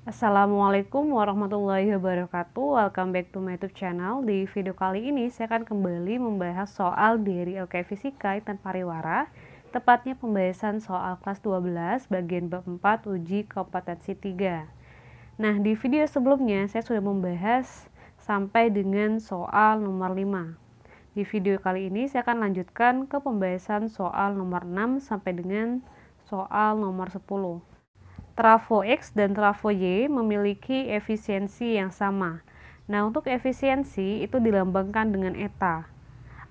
Assalamualaikum warahmatullahi wabarakatuh. Welcome back to my YouTube channel. Di video kali ini saya akan kembali membahas soal dari LKI Fisika dan Pariwara, tepatnya pembahasan soal kelas 12 bagian bab 4 uji kompetensi 3. Nah, di video sebelumnya saya sudah membahas sampai dengan soal nomor 5. Di video kali ini saya akan lanjutkan ke pembahasan soal nomor 6 sampai dengan soal nomor 10. Trafo X dan trafo Y memiliki efisiensi yang sama. Nah, untuk efisiensi itu dilambangkan dengan eta.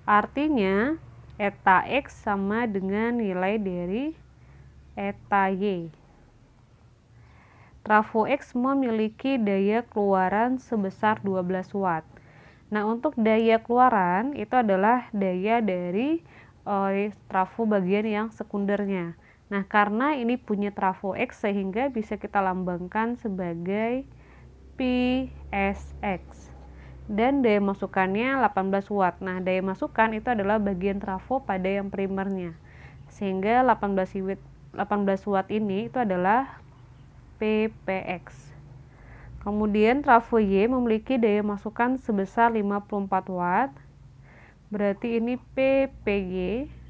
Artinya, eta X sama dengan nilai dari eta Y. Trafo X memiliki daya keluaran sebesar 12 watt. Nah, untuk daya keluaran itu adalah daya dari trafo bagian yang sekundernya. Nah, karena ini punya trafo X sehingga bisa kita lambangkan sebagai PSX. Dan daya masukannya 18 watt. Nah, daya masukan itu adalah bagian trafo pada yang primernya. Sehingga 18 watt ini itu adalah PPX. Kemudian trafo Y memiliki daya masukan sebesar 54 watt. Berarti ini PPY.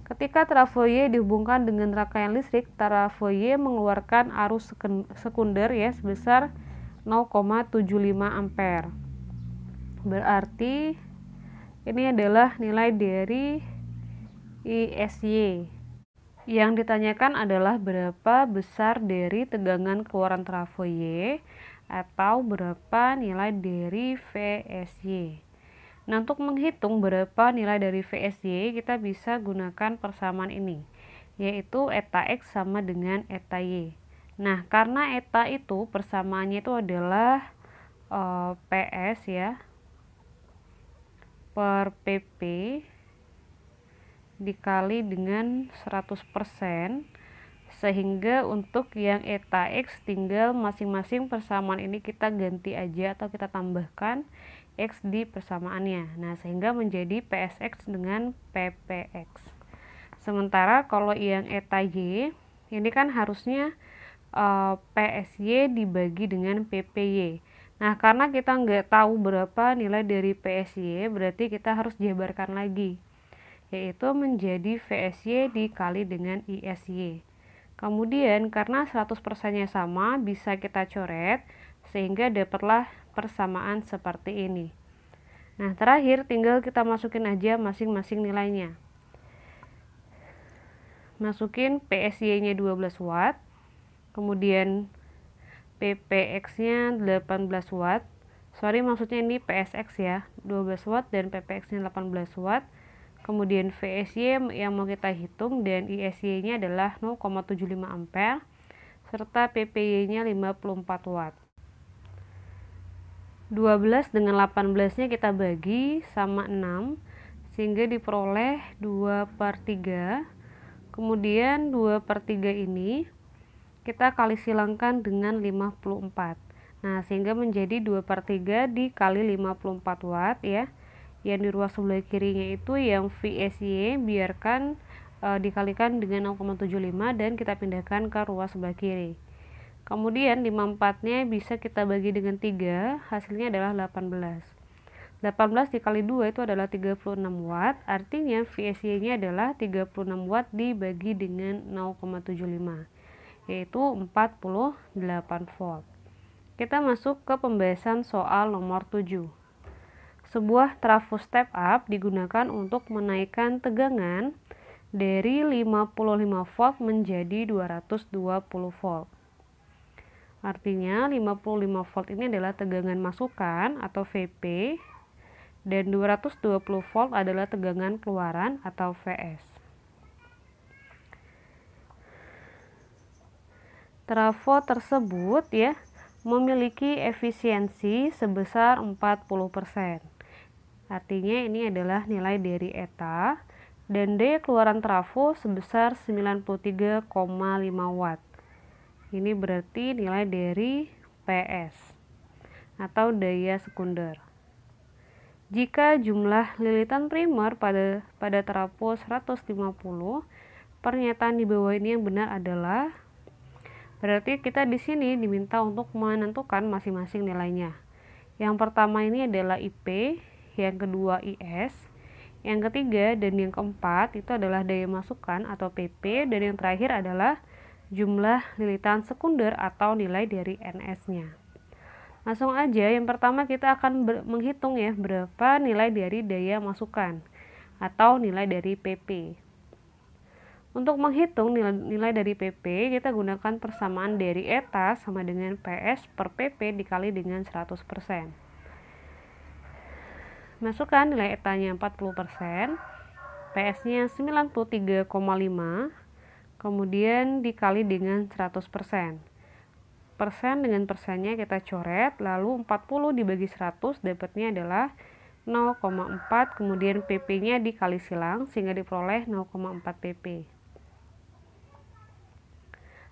Ketika trafo Y dihubungkan dengan rangkaian listrik, trafo Y mengeluarkan arus sekunder ya sebesar 0,75 ampere. Berarti ini adalah nilai dari ISY. Yang ditanyakan adalah berapa besar dari tegangan keluaran trafo Y atau berapa nilai dari VSY. Nah, untuk menghitung berapa nilai dari VSY, kita bisa gunakan persamaan ini, yaitu eta X sama dengan eta Y. Nah, karena eta itu persamaannya itu adalah PS ya, per PP dikali dengan 100%, sehingga untuk yang eta X tinggal masing-masing persamaan ini kita ganti aja atau kita tambahkan X di persamaannya. Nah, sehingga menjadi PSX dengan PPX. Sementara kalau yang eta Y, ini kan harusnya PSY dibagi dengan PPY. Nah, karena kita nggak tahu berapa nilai dari PSY, berarti kita harus jabarkan lagi, yaitu menjadi VSY dikali dengan ISY. Kemudian, karena 100%-nya sama, bisa kita coret, sehingga dapatlah persamaan seperti ini. Nah, terakhir tinggal kita masukin aja masing-masing nilainya. Masukin PSY-nya 12 watt, kemudian PPX-nya 18 watt. Maksudnya ini PSX ya, 12 watt dan PPX-nya 18 watt. Kemudian VSY yang mau kita hitung dan ISY-nya adalah 0,75 ampere serta PPY-nya 54 watt. 12 dengan 18-nya kita bagi sama 6, sehingga diperoleh 2/3. Kemudian 2/3 ini kita kali silangkan dengan 54. Nah, sehingga menjadi 2/3 dikali 54 watt ya. Yang di ruas sebelah kirinya itu yang VSY biarkan dikalikan dengan 0,75 dan kita pindahkan ke ruas sebelah kiri. Kemudian 54-nya bisa kita bagi dengan 3, hasilnya adalah 18. 18 dikali 2 itu adalah 36 watt, artinya VSY-nya adalah 36 watt dibagi dengan 0,75, yaitu 48 volt. Kita masuk ke pembahasan soal nomor 7. Sebuah trafo step up digunakan untuk menaikkan tegangan dari 55 volt menjadi 220 volt. Artinya 55 volt ini adalah tegangan masukan atau VP dan 220 volt adalah tegangan keluaran atau VS. Trafo tersebut ya memiliki efisiensi sebesar 40%. Artinya ini adalah nilai dari eta dan daya keluaran trafo sebesar 93,5 watt. Ini berarti nilai dari PS atau daya sekunder. Jika jumlah lilitan primer pada trafo 150, pernyataan di bawah ini yang benar adalah Berarti kita di sini diminta untuk menentukan masing-masing nilainya. Yang pertama ini adalah IP, yang kedua IS, yang ketiga dan yang keempat itu adalah daya masukan atau PP, dan yang terakhir adalah jumlah lilitan sekunder atau nilai dari NS-nya. Langsung aja, yang pertama kita akan menghitung ya berapa nilai dari daya masukan atau nilai dari PP. Untuk menghitung nilai dari PP, kita gunakan persamaan dari eta sama dengan PS per PP dikali dengan 100%. Masukkan nilai etanya 40%, PS-nya 93,5, kemudian dikali dengan 100%. Persen dengan persennya kita coret, lalu 40 dibagi 100 dapatnya adalah 0,4, kemudian PP-nya dikali silang sehingga diperoleh 0,4 PP.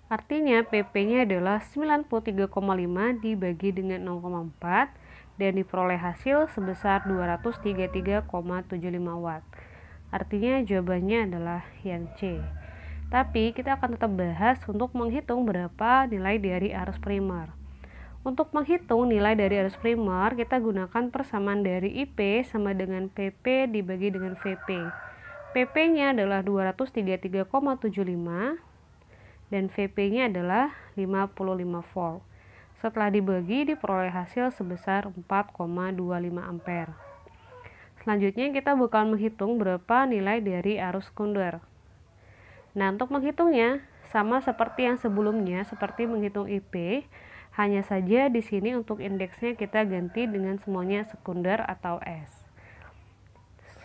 Artinya PP-nya adalah 93,5 dibagi dengan 0,4 dan diperoleh hasil sebesar 233,75 Watt. Artinya jawabannya adalah yang C. Tapi kita akan tetap bahas untuk menghitung berapa nilai dari arus primer. Untuk menghitung nilai dari arus primer, kita gunakan persamaan dari IP sama dengan PP dibagi dengan VP. PP-nya adalah 233,75 dan VP-nya adalah 55 volt. Setelah dibagi diperoleh hasil sebesar 4,25 ampere. Selanjutnya kita bakal menghitung berapa nilai dari arus sekunder. Nah, untuk menghitungnya sama seperti yang sebelumnya, seperti menghitung IP, hanya saja di sini untuk indeksnya kita ganti dengan semuanya sekunder atau S.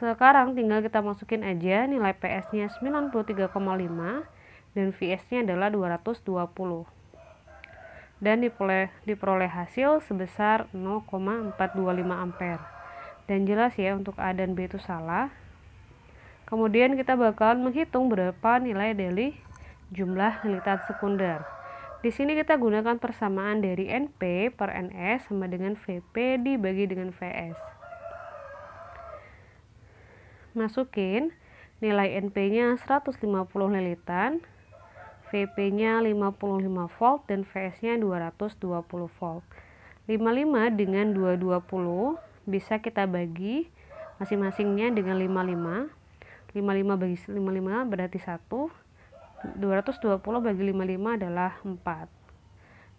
Sekarang tinggal kita masukin aja nilai PS-nya 93,5 dan VS-nya adalah 220. Dan diperoleh hasil sebesar 0,425 ampere. Dan jelas ya untuk A dan B itu salah. Kemudian kita bakal menghitung berapa nilai dari jumlah lilitan sekunder. Di sini kita gunakan persamaan dari NP per NS sama dengan VP dibagi dengan VS. Masukin nilai NP-nya 150 lilitan, VP-nya 55 volt dan VS-nya 220 volt. 55 dengan 220 bisa kita bagi masing-masingnya dengan 55. 55 bagi 55 berarti 1. 220 bagi 55 adalah 4.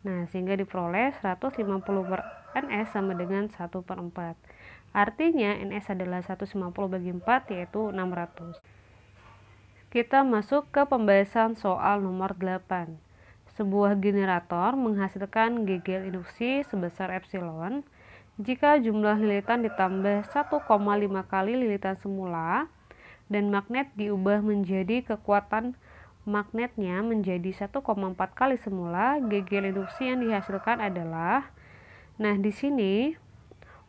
Nah, sehingga diperoleh 150 per NS sama dengan 1 per 4. Artinya NS adalah 150 bagi 4 yaitu 600. Kita masuk ke pembahasan soal nomor 8. Sebuah generator menghasilkan gegel induksi sebesar epsilon jika jumlah lilitan ditambah 1,5 kali lilitan semula dan magnet diubah menjadi kekuatan magnetnya menjadi 1,4 kali semula, gegel induksi yang dihasilkan adalah. Nah, di sini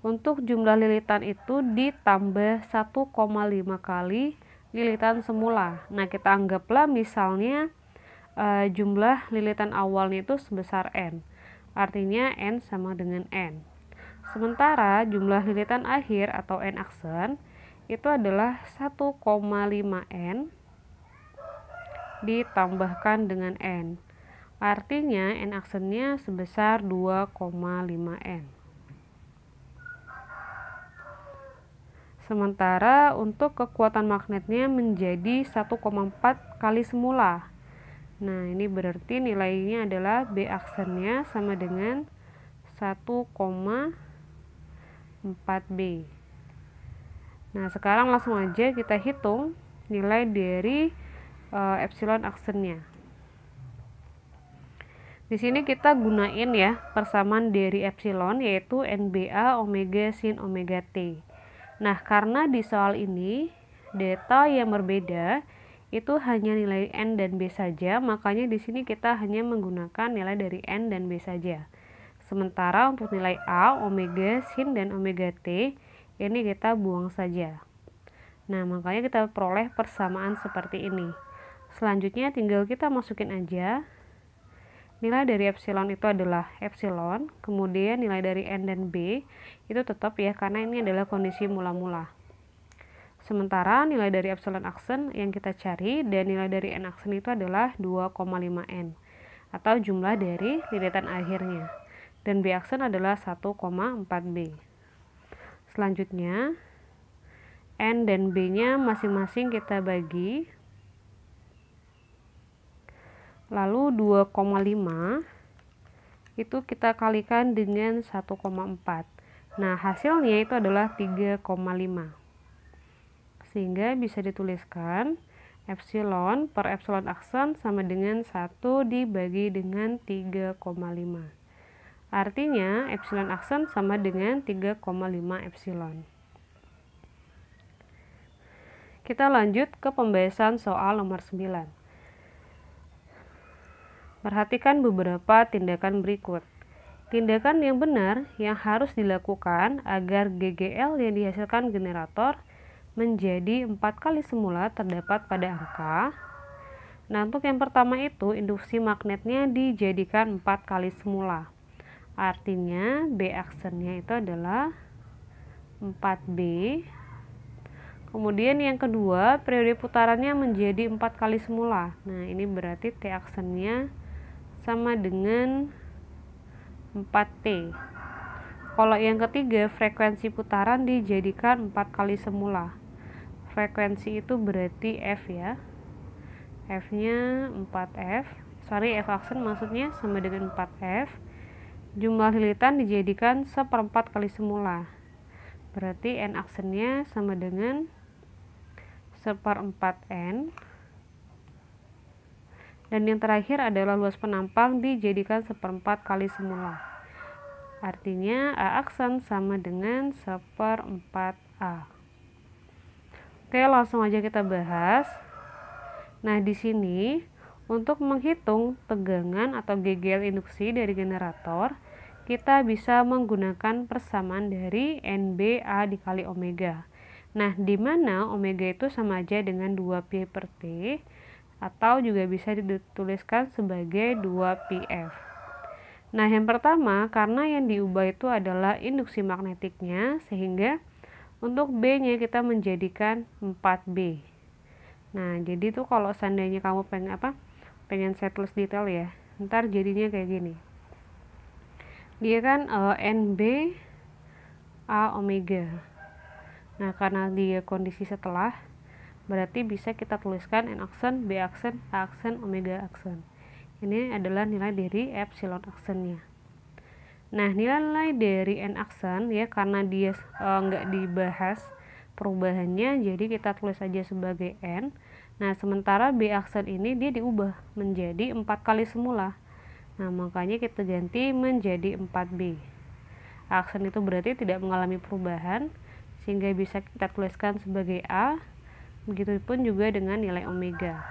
untuk jumlah lilitan itu ditambah 1,5 kali lilitan semula. Nah, kita anggaplah misalnya jumlah lilitan awalnya itu sebesar N. Artinya N sama dengan N. Sementara jumlah lilitan akhir atau N aksen itu adalah 1,5 N ditambahkan dengan N. Artinya N aksennya sebesar 2,5 N. Sementara untuk kekuatan magnetnya menjadi 1,4 kali semula. Nah, ini berarti nilainya adalah B aksennya sama dengan 1,4B. Nah, sekarang langsung aja kita hitung nilai dari epsilon aksennya. Di sini kita gunain ya persamaan dari epsilon yaitu NBA omega sin omega T. Nah, karena di soal ini data yang berbeda itu hanya nilai N dan B saja, makanya di sini kita hanya menggunakan nilai dari N dan B saja. Sementara untuk nilai A, omega, sin, dan omega T ini kita buang saja. Nah, makanya kita peroleh persamaan seperti ini. Selanjutnya tinggal kita masukin aja nilai dari epsilon itu adalah epsilon, kemudian nilai dari N dan B itu tetap ya karena ini adalah kondisi mula-mula. Sementara nilai dari epsilon aksen yang kita cari dan nilai dari N aksen itu adalah 2,5 N. atau jumlah dari liritan akhirnya. Dan B aksen adalah 1,4B. Selanjutnya, N dan B-nya masing-masing kita bagi. Lalu 2,5 itu kita kalikan dengan 1,4. Nah, hasilnya itu adalah 3,5. Sehingga bisa dituliskan epsilon per epsilon aksen sama dengan 1 dibagi dengan 3,5. Artinya epsilon aksen sama dengan 3,5 epsilon. Kita lanjut ke pembahasan soal nomor 9. Perhatikan beberapa tindakan berikut. Tindakan yang benar yang harus dilakukan agar GGL yang dihasilkan generator menjadi 4 kali semula terdapat pada angka. Nah, untuk yang pertama itu induksi magnetnya dijadikan 4 kali semula. Artinya B aksennya itu adalah 4B. Kemudian yang kedua, periode putarannya menjadi 4 kali semula. Nah, ini berarti T aksennya sama dengan 4T. Kalau yang ketiga, frekuensi putaran dijadikan 4 kali semula. Frekuensi itu berarti F ya. F-nya 4F. F aksen maksudnya sama dengan 4F. Jumlah lilitan dijadikan 1/4 kali semula. Berarti N aksennya sama dengan 1/4N. Dan yang terakhir adalah luas penampang dijadikan 1/4 kali semula. Artinya A aksen sama dengan 1/4A. Oke, langsung aja kita bahas. Nah, di sini untuk menghitung tegangan atau GGL induksi dari generator, kita bisa menggunakan persamaan dari NBA dikali omega. Nah, di mana omega itu sama aja dengan 2pi per T, atau juga bisa dituliskan sebagai 2πf. Nah, yang pertama, karena yang diubah itu adalah induksi magnetiknya, sehingga untuk B-nya kita menjadikan 4B. Nah, jadi tuh kalau seandainya kamu pengen saya tulis detail ya, ntar jadinya kayak gini. Dia kan NB A omega. Nah, karena dia kondisi setelah, berarti bisa kita tuliskan N aksen, B aksen, A aksen, omega aksen. Ini adalah nilai dari epsilon aksennya. Nah, nilai dari N aksen ya, karena dia nggak dibahas perubahannya, jadi kita tulis aja sebagai N. Nah, sementara B aksen ini dia diubah menjadi 4 kali semula. Nah, makanya kita ganti menjadi 4B. Aksen itu berarti tidak mengalami perubahan, sehingga bisa kita tuliskan sebagai A. Begitupun juga dengan nilai omega.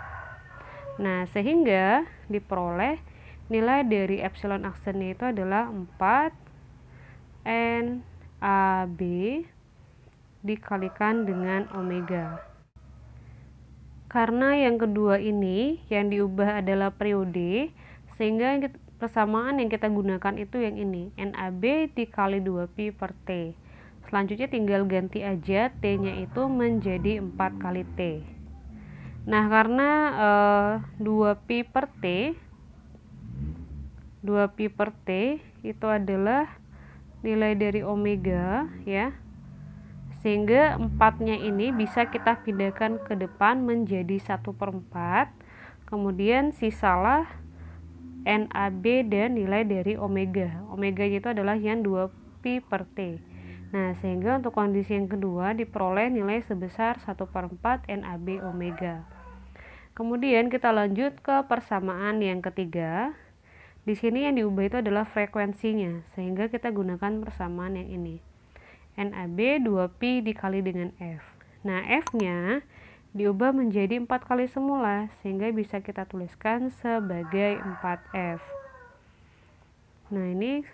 Nah, sehingga diperoleh nilai dari epsilon aksennya itu adalah 4 NAB dikalikan dengan omega. Karena yang kedua ini yang diubah adalah periode, sehingga persamaan yang kita gunakan itu yang ini, NAB dikali 2pi per T. Selanjutnya tinggal ganti aja T-nya itu menjadi 4 kali T. Nah, karena 2pi per T itu adalah nilai dari omega ya, sehingga 4-nya ini bisa kita pindahkan ke depan menjadi 1/4. Kemudian sisalah NAB dan nilai dari omega. Omega itu adalah yang 2pi per T. Nah, sehingga untuk kondisi yang kedua diperoleh nilai sebesar 1/4 NAB omega. Kemudian kita lanjut ke persamaan yang ketiga. Di sini yang diubah itu adalah frekuensinya, sehingga kita gunakan persamaan yang ini. NAB 2pi dikali dengan F. Nah, F-nya diubah menjadi 4 kali semula, sehingga bisa kita tuliskan sebagai 4F. Nah, ini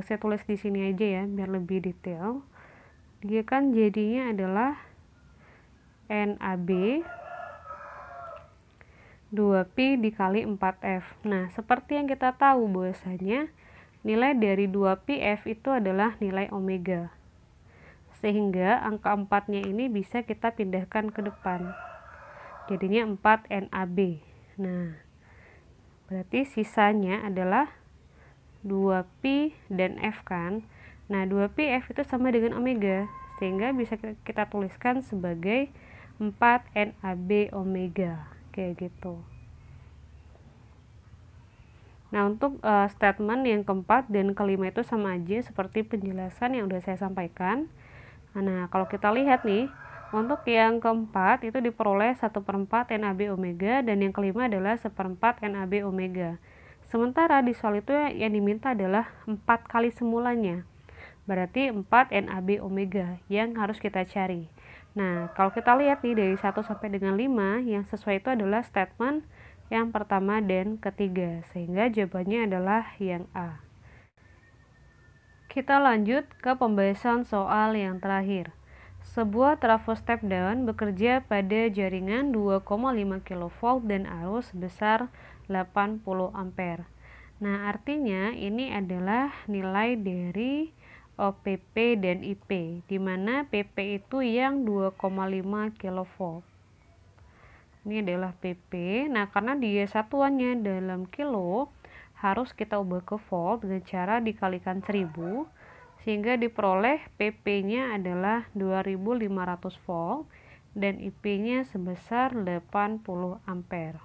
saya tulis di sini aja ya, biar lebih detail. Dia kan jadinya adalah NAB 2pi dikali 4F. Nah, seperti yang kita tahu bahwasanya nilai dari 2πf itu adalah nilai omega. Sehingga angka 4-nya ini bisa kita pindahkan ke depan. Jadinya 4 NAB. Nah, Berarti sisanya adalah 2pi dan F kan. Nah, 2pi F itu sama dengan omega, sehingga bisa kita tuliskan sebagai 4 NaB omega, kayak gitu. Nah, untuk statement yang keempat dan kelima itu sama aja seperti penjelasan yang udah saya sampaikan. Nah, kalau kita lihat nih, untuk yang keempat itu diperoleh 1/4 NaB omega dan yang kelima adalah 1/4 NaB omega. Sementara di soal itu yang diminta adalah 4 kali semulanya. Berarti 4 NaB omega yang harus kita cari. Nah, kalau kita lihat nih dari 1 sampai dengan 5, yang sesuai itu adalah statement yang pertama dan ketiga, sehingga jawabannya adalah yang A. Kita lanjut ke pembahasan soal yang terakhir. Sebuah trafo step down bekerja pada jaringan 2,5 kV dan arus sebesar 80 ampere. Nah, artinya ini adalah nilai dari OPP dan IP, di mana PP itu yang 2,5 kV. Ini adalah PP. Nah, karena dia satuannya dalam kilo, harus kita ubah ke volt dengan cara dikalikan 1000, sehingga diperoleh PP-nya adalah 2500 volt dan IP-nya sebesar 80 ampere.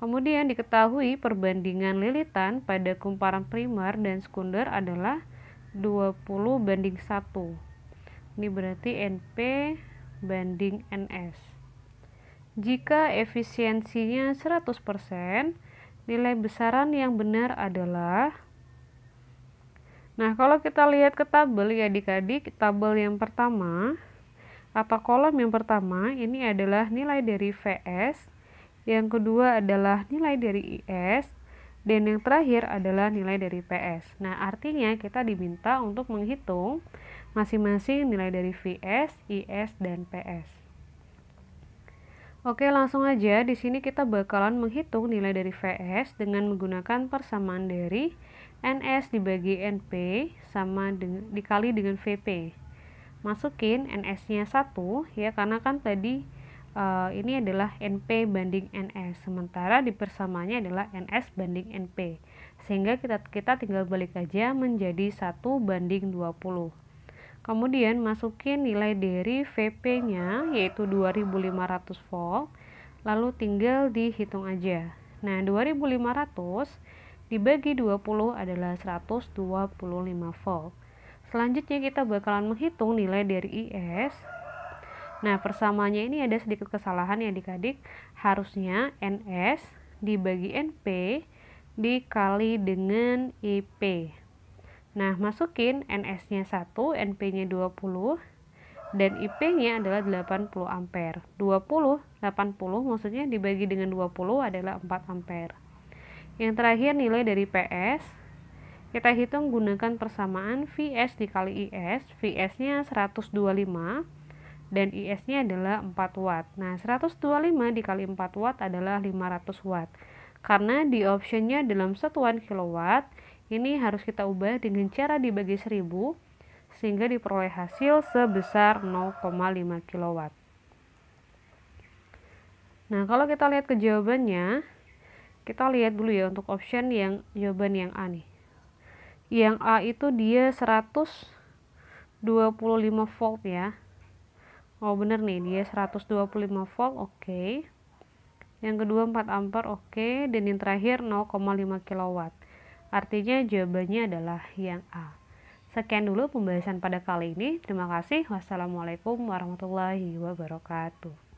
Kemudian diketahui perbandingan lilitan pada kumparan primer dan sekunder adalah 20:1. Ini berarti NP banding NS. Jika efisiensinya 100%, nilai besaran yang benar adalah, nah kalau kita lihat ke tabel ya adik-adik, tabel yang pertama atau kolom yang pertama ini adalah nilai dari VS, yang kedua adalah nilai dari IS, dan yang terakhir adalah nilai dari PS. Nah, artinya kita diminta untuk menghitung masing-masing nilai dari VS, IS, dan PS. Oke, langsung aja. Di sini kita bakalan menghitung nilai dari VS dengan menggunakan persamaan dari NS dibagi NP sama dikali dengan VP. Masukin NS-nya 1 ya, karena kan tadi ini adalah NP banding NS, sementara di persamaannya adalah NS banding NP. Sehingga kita tinggal balik aja menjadi 1:20. Kemudian masukin nilai dari VP-nya yaitu 2500 volt, lalu tinggal dihitung aja. Nah, 2500 dibagi 20 adalah 125 volt. Selanjutnya kita bakalan menghitung nilai dari IS. Nah, persamaannya ini ada sedikit kesalahan ya adik-adik. Harusnya NS dibagi NP dikali dengan IP. Nah, masukin NS-nya 1, NP-nya 20, dan IP-nya adalah 80 ampere. 80 maksudnya dibagi dengan 20 adalah 4 ampere. Yang terakhir nilai dari PS, kita hitung gunakan persamaan VS dikali IS. VS-nya 125 dan IS-nya adalah 4 watt. Nah, 125 dikali 4 watt adalah 500 watt. Karena di optionnya dalam satuan kilowatt, ini harus kita ubah dengan cara dibagi 1000 sehingga diperoleh hasil sebesar 0,5 kW. Nah, kalau kita lihat ke jawabannya, kita lihat dulu ya untuk option yang jawaban yang A nih. Yang A itu dia 125 volt ya. Oh bener nih, dia 125 volt, oke. Yang kedua 4 ampere, oke. Dan yang terakhir 0,5 kW. Artinya jawabannya adalah yang A. Sekian dulu pembahasan pada kali ini. Terima kasih. Wassalamualaikum warahmatullahi wabarakatuh.